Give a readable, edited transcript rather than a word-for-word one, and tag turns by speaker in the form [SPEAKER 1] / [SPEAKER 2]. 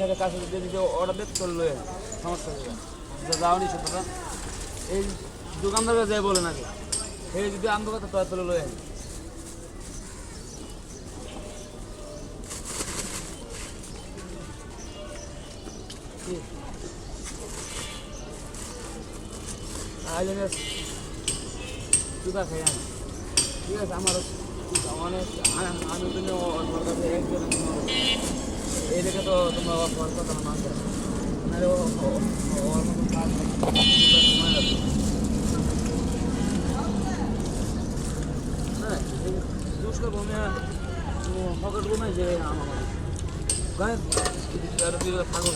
[SPEAKER 1] সাথে কাছে যদি অর্ডার দেয় তোর লয়ে সমস্যা হবে যাওনি সেটা এই দোকানদাররা যাই বলে নাকি এই যদি আনবো কথা তোর তোলে লয়ে আয়োজনের চুকা খাই আমি ঠিক আছে আমারও অনেক আমি তুমি ওর কাছে একজন এই দেখে তো তোমরা ওর কথা মানতে নাহলে ওর মতন কাজ সময় লাগবে হ্যাঁ দুষ্কর ভূমি পকেট ঘুমে যে আমার গায়ে ঠাকুর